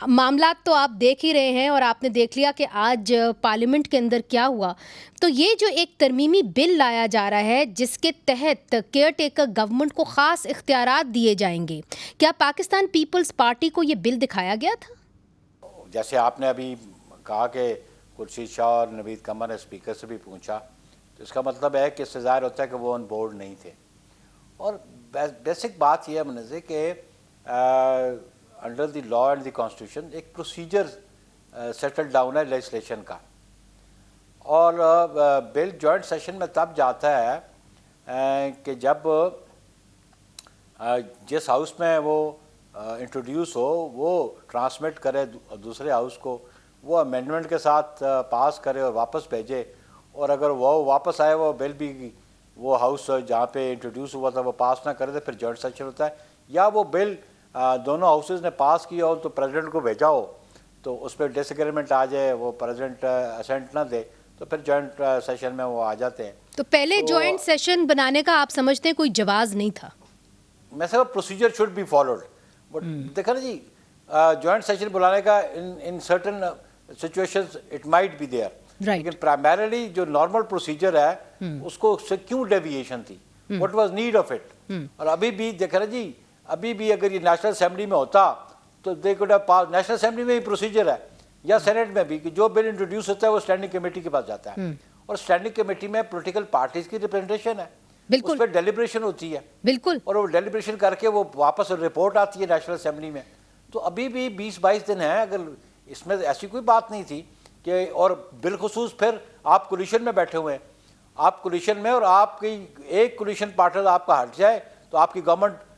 معاملات تو آپ دیکھ ہی رہے ہیں اور آپ نے دیکھ لیا کہ آج پارلیمنٹ کے اندر کیا ہوا. تو یہ جو ایک ترمیمی بل لایا جا رہا ہے جس کے تحت کیئر ٹیکر گورنمنٹ کو خاص اختیارات دیے جائیں گے, کیا پاکستان پیپلز پارٹی کو یہ بل دکھایا گیا تھا؟ جیسے آپ نے ابھی کہا کہ خورشید شاہ اور نوید قمر نے اسپیکر سے بھی پوچھا, تو اس کا مطلب ہے کہ اس سے ظاہر ہوتا ہے کہ وہ آن بورڈ نہیں تھے. اور بیسک بات یہ ہے منظر کہ under the law and the constitution ایک پروسیجر سیٹل ڈاؤن ہے لیجسلیشن کا, اور بل جوائنٹ سیشن میں تب جاتا ہے کہ جب جس ہاؤس میں وہ انٹروڈیوس ہو وہ ٹرانسمٹ کرے دوسرے ہاؤس کو, وہ امینڈمنٹ کے ساتھ پاس کرے اور واپس بھیجے, اور اگر وہ واپس آئے وہ بل بھی وہ ہاؤس جہاں پہ انٹروڈیوس ہوا تھا وہ پاس نہ کرے تو پھر جوائنٹ سیشن ہوتا ہے, یا وہ بل دونوں ہاؤسز نے پاس کیا ہو تو پریزیڈنٹ کو بھیجا ہو تو اس پہ ڈس ایگریمنٹ آ جائے, وہ پریزیڈنٹ اسینٹ نہ دے تو پھر جوائنٹ سیشن میں وہ آ جاتے ہیں. تو پہلے جوائنٹ سیشن بنانے کا آپ سمجھتے ہیں کوئی جواز نہیں تھا؟ میں سب procedure should be followed, but دیکھا نا جی جوائنٹ سیشن بلانے کا in certain situations it might be there, لیکن پرائمریلی جو نارمل پروسیجر ہے اس کو سے کیوں ڈیویشن تھی, what was need of it. اور ابھی بھی دیکھا نا جی ابھی بھی اگر یہ نیشنل اسمبلی میں ہوتا تو they could have pass, national assembly میں ہی پروسیجر ہے یا سینٹ میں بھی کہ جو بل انٹروڈیوس ہوتا ہے وہ اسٹینڈنگ کمیٹی کے پاس جاتا ہے, اور اسٹینڈنگ کمیٹی میں پولیٹیکل پارٹیز کی ریپرزنٹیشن ہے, اس پہ ڈیلیبریشن ہوتی ہے بالکل, اور وہ ڈیلیبریشن کر کے وہ واپس رپورٹ آتی ہے نیشنل اسمبلی میں. تو ابھی بھی 20-22 دن ہیں, اگر اس میں ایسی کوئی بات نہیں تھی کہ, اور بالخصوص پھر آپ کولیشن میں بیٹھے ہوئے ہیں, آپ کولیشن میں اور آپ کی ایک کولیشن پارٹنر آپ کا ہٹ جائے تو آپ کی گورنمنٹ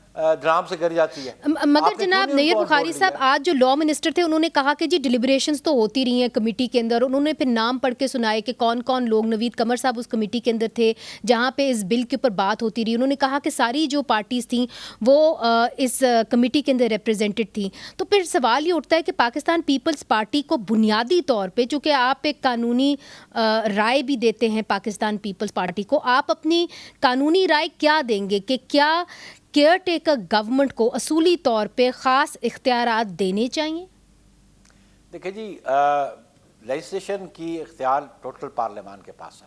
دھڑام سے گر جاتی ہے. مگر جناب نیر بخاری صاحب آج جو لا منسٹر تھے انہوں نے کہا کہ جی ڈیلیبریشنز تو ہوتی رہی ہیں کمیٹی کے اندر, انہوں نے پھر نام پڑھ کے سنائے کہ کون کون لوگ, نوید قمر صاحب اس کمیٹی کے اندر تھے جہاں پہ اس بل کے اوپر بات ہوتی رہی, انہوں نے کہا کہ ساری جو پارٹیز تھیں وہ اس کمیٹی کے اندر ریپرزینٹڈ تھیں. تو پھر سوال یہ اٹھتا ہے کہ پاکستان پیپلز پارٹی کو بنیادی طور پہ, چونکہ آپ ایک قانونی رائے بھی دیتے ہیں پاکستان پیپلز پارٹی کو, آپ اپنی قانونی رائے کیا دیں گے کہ کیا کیئر ٹیکر گورنمنٹ کو اصولی طور پہ خاص اختیارات دینے چاہیے؟ دیکھیں جی لیجسلیشن کی اختیار ٹوٹل پارلیمان کے پاس ہے,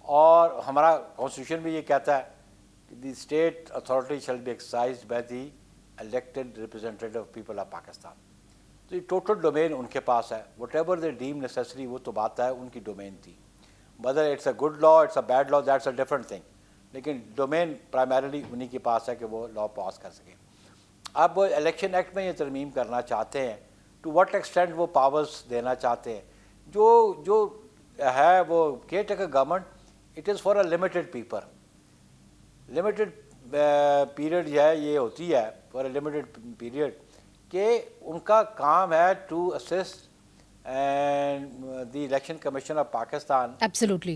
اور ہمارا کانسٹیٹیوشن بھی یہ کہتا ہے کہ the state authority shall be exercised by the elected representative of people of Pakistan. تو یہ ٹوٹل ڈومین ان کے پاس ہے, whatever they deem necessary وہ تو بات ہے ان کی ڈومین تھی, whether it's a good law it's a bad law that's a different thing, لیکن ڈومین پرائمریلی انہی کے پاس ہے کہ وہ لا پاس کر سکیں. اب وہ الیکشن ایکٹ میں یہ ترمیم کرنا چاہتے ہیں, ٹو واٹ ایکسٹینٹ وہ پاورز دینا چاہتے ہیں, جو ہے وہ care taker government it is for a limited people, limited period جو ہے یہ ہوتی ہے فار اے لمیٹڈ پیریڈ, کہ ان کا کام ہے to assist the election commission of Pakistan absolutely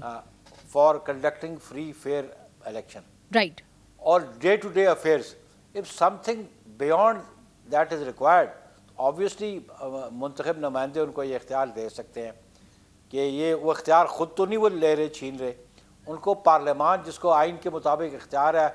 for conducting free fair election. Right. Or day-to-day affairs. If something beyond that is required, obviously منتخب نمائندے ان کو یہ اختیار دے سکتے ہیں کہ یہ وہ اختیار خود تو نہیں وہ لے رہے چھین رہے, ان کو پارلیمان جس کو آئین کے مطابق اختیار ہے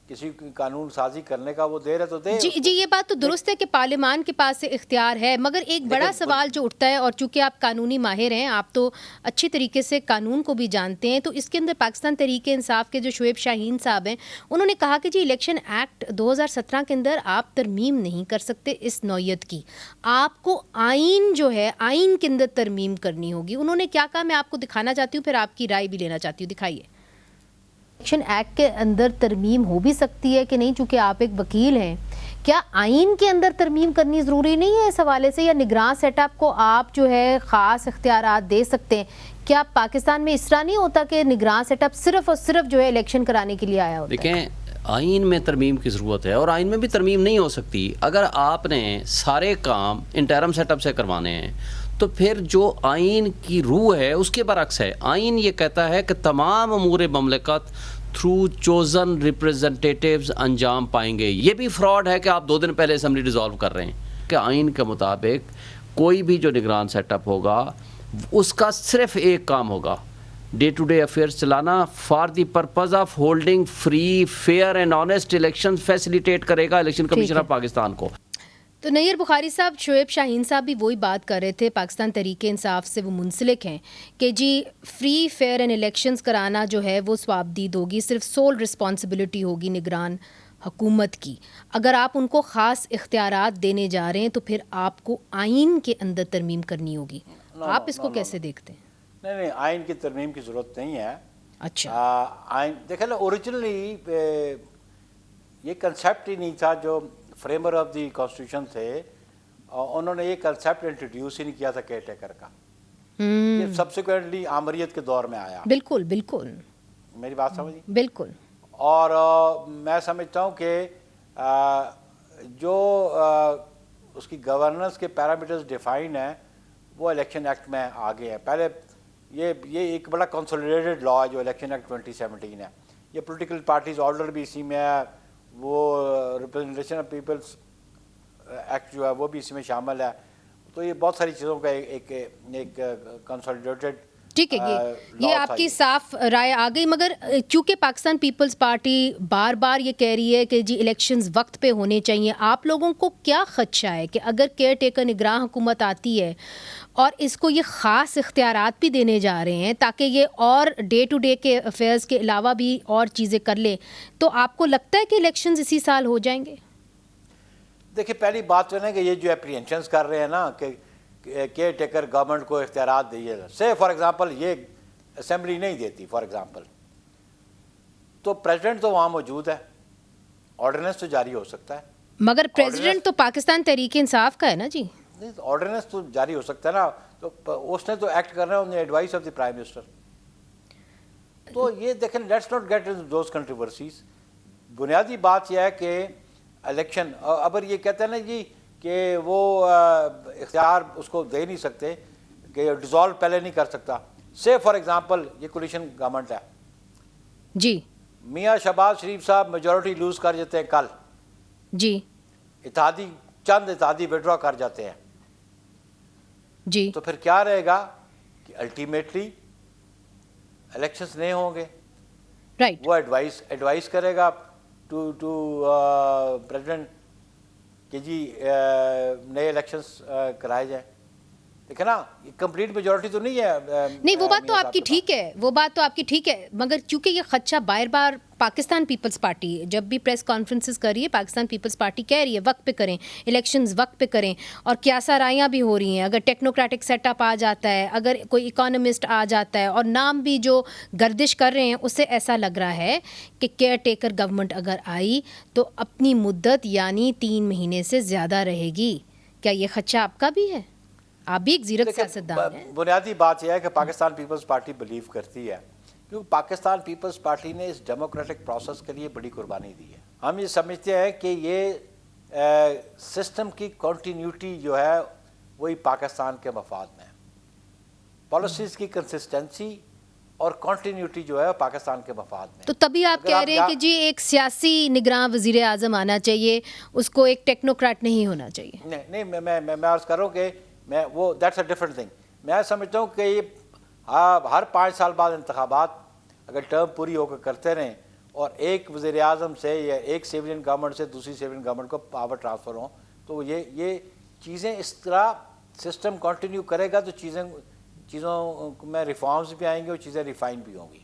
کسی قانون سازی کرنے کا وہ دے رہے تو دے. جی یہ بات تو درست ہے کہ پارلیمان کے پاس سے اختیار ہے, مگر ایک بڑا سوال جو اٹھتا ہے, اور چونکہ آپ قانونی ماہر ہیں, آپ تو اچھی طریقے سے قانون کو بھی جانتے ہیں, تو اس کے اندر پاکستان تحریک انصاف کے جو شعیب شاہین صاحب ہیں انہوں نے کہا کہ جی الیکشن ایکٹ 2017 کے اندر آپ ترمیم نہیں کر سکتے اس نوعیت کی, آپ کو آئین جو ہے آئین کے اندر ترمیم کرنی ہوگی. انہوں نے کیا کہا, میں آپ کو دکھانا چاہتی ہوں, پھر آپ کی رائے بھی لینا چاہتی ہوں, دکھائیے. الیکشن ایکٹ کے اندر ترمیم ہو بھی سکتی ہے کہ نہیں, چونکہ آپ ایک وکیل ہیں, کیا آئین کے اندر ترمیم کرنی ضروری نہیں ہے اس حوالے سے, یا نگراں سیٹ اپ کو آپ جو ہے خاص اختیارات دے سکتے ہیں؟ کیا پاکستان میں اس طرح نہیں ہوتا کہ نگراں سیٹ اپ صرف اور صرف جو ہے الیکشن کرانے کے لیے آیا ہوتا ہے؟ دیکھیں آئین میں ترمیم کی ضرورت ہے, اور آئین میں بھی ترمیم نہیں ہو سکتی اگر آپ نے سارے کام انٹرم سیٹ اپ سے کروانے ہیں, تو پھر جو آئین کی روح ہے اس کے برعکس ہے. آئین یہ کہتا ہے کہ تمام امور مملکت تھرو چوزن ریپرزنٹیٹیوز انجام پائیں گے. یہ بھی فراڈ ہے کہ آپ 2 دن پہلے اسمبلی ڈیزالو کر رہے ہیں, کہ آئین کے مطابق کوئی بھی جو نگران سیٹ اپ ہوگا اس کا صرف ایک کام ہوگا, ڈے ٹو ڈے افیئرس چلانا for the purpose of holding free fair and honest election, facilitate کرے گا الیکشن کمیشن آف پاکستان کو. تو نیر بخاری صاحب، شعیب شاہین صاحب بھی وہی بات کر رہے تھے، پاکستان تحریک انصاف سے وہ منسلک ہیں کہ جی فری فیئر اینڈ الیکشنز کرانا جو ہے وہ ثوابدید ہوگی، صرف سول رسپانسبلٹی ہوگی نگران حکومت کی. اگر آپ ان کو خاص اختیارات دینے جا رہے ہیں تو پھر آپ کو آئین کے اندر ترمیم کرنی ہوگی. آپ اس کو کیسے دیکھتے ہیں؟ نہیں، آئین کی ترمیم کی ضرورت نہیں ہے. اچھا، آئین دیکھیں نا، اوریجنلی یہ کنسیپٹ ہی نہیں تھا. جو فریمر آف دی کانسٹیٹیوشن تھے انہوں نے یہ کنسیپٹ انٹروڈیوس ہی نہیں کیا تھا کیئر ٹیکر کا. یہ سبسیکوینٹلی آمریت کے دور میں آیا. بالکل بالکل، میری بات سمجھی؟ بالکل. اور میں سمجھتا ہوں کہ جو اس کی گورننس کے پیرامیٹرز ڈیفائن ہیں وہ الیکشن ایکٹ میں آگے ہیں. پہلے یہ ایک بڑا کنسولیڈیٹڈ لا ہے جو الیکشن ایکٹ 2017 ہے. یہ پولیٹیکل پارٹیز آرڈر بھی اسی میں ہے، وہ ریپرزنٹیشن آف پیپلز ایکٹ جو ہے وہ بھی اسی میں شامل ہے. تو یہ بہت ساری چیزوں کا ایک کنسولیڈیٹڈ. ٹھیک ہے، یہ آپ کی صاف رائے آ گئی. مگر چونکہ پاکستان پیپلز پارٹی بار بار یہ کہہ رہی ہے کہ جی الیکشنز وقت پہ ہونے چاہیے، آپ لوگوں کو کیا خدشہ ہے کہ اگر کیئر ٹیکر نگراں حکومت آتی ہے اور اس کو یہ خاص اختیارات بھی دینے جا رہے ہیں تاکہ یہ اور ڈے ٹو ڈے کے افیئرز کے علاوہ بھی اور چیزیں کر لے، تو آپ کو لگتا ہے کہ الیکشنز اسی سال ہو جائیں گے؟ دیکھیں، پہلی بات تو ہے کہ یہ جو اپریہنشنز کر رہے ہیں نا کہ کیئر ٹیکر گورنمنٹ کو اختیارات دیے، سے فار ایگزامپل یہ اسمبلی نہیں دیتی فار ایگزامپل، تو پریزیڈنٹ تو وہاں موجود ہے، آرڈیننس تو جاری ہو سکتا ہے. مگر پریزیڈنٹ تو پاکستان تحریک انصاف کا ہے نا جی. نہیں، آرڈیننس تو جاری ہو سکتا ہے نا، تو اس نے تو ایکٹ کرنا ہے on the advice of the prime minister. تو یہ دیکھیں، let's not get in those controversies. بنیادی بات یہ ہے کہ الیکشن، اگر یہ کہتے ہیں نا جی کہ وہ اختیار اس کو دے نہیں سکتے کہ ڈیزالو پہلے نہیں کر سکتا. سے فار ایگزامپل یہ کولیشن گورنمنٹ ہے جی، میاں شہباز شریف صاحب میجورٹی لوز کر جاتے ہیں کل جی، چند اتحادی وڈرا کر جاتے ہیں، جی، تو پھر کیا رہے گا کہ الٹیمیٹلی الیکشنز نہیں ہوں گے. رائٹ. وہ ایڈوائز کرے گا ٹو پریزیڈنٹ کہ جی نئے الیکشنز کرائے جائیں. دیکھیں نا، یہ کمپلیٹ میجورٹی تو نہیں ہے. نہیں، وہ بات تو آپ کی ٹھیک ہے، وہ بات تو آپ کی ٹھیک ہے، مگر چونکہ یہ خدشہ بار بار پاکستان پیپلز پارٹی جب بھی پریس کانفرنسز کر رہی ہے، پاکستان پیپلز پارٹی کہہ رہی ہے وقت پہ کریں الیکشنز، وقت پہ کریں، اور کیاسا رائیاں بھی ہو رہی ہیں. اگر ٹیکنوکریٹک سیٹ اپ آ جاتا ہے، اگر کوئی اکانومسٹ آ جاتا ہے اور نام بھی جو گردش کر رہے ہیں، اس سے ایسا لگ رہا ہے کہ کیئر ٹیکر گورنمنٹ اگر آئی تو اپنی مدت یعنی 3 مہینے سے زیادہ رہے گی. کیا یہ خدشہ آپ کا بھی ہے؟ آپ بھی ایک زیرک سیاستدان ہیں. بنیادی بات یہ ہے کہ پاکستان پیپلز پارٹی بلیو کرتی ہے، کیونکہ پاکستان پیپلز پارٹی نے اس ڈیموکریٹک پروسیس کے لیے بڑی قربانی دی ہے. ہم یہ سمجھتے ہیں کہ یہ سسٹم کی کنٹینیوٹی جو ہے وہی پاکستان کے مفاد میں ہے. پالیسیز کی کنسسٹنسی اور کنٹینیوٹی جو ہے پاکستان کے مفاد میں. تو تبھی آپ کہہ رہے ہیں کہ جی ایک سیاسی نگراں وزیر اعظم آنا چاہیے، اس کو ایک ٹیکنوکریٹ نہیں ہونا چاہیے. نہیں، میں عرض کر رہا ہوں کہ میں وہ دیٹس اے ڈفرنٹ تھنگ. میں سمجھتا ہوں کہ یہ ہر 5 سال بعد انتخابات اگر ٹرم پوری ہو کر کرتے رہیں اور ایک وزیر اعظم سے یا ایک سیولین گورنمنٹ سے دوسری سیولین گورنمنٹ کو پاور ٹرانسفر ہوں، تو یہ چیزیں اس طرح سسٹم کنٹینیو کرے گا تو چیزوں میں ریفارمز بھی آئیں گی اور چیزیں ریفائن بھی ہوں گی.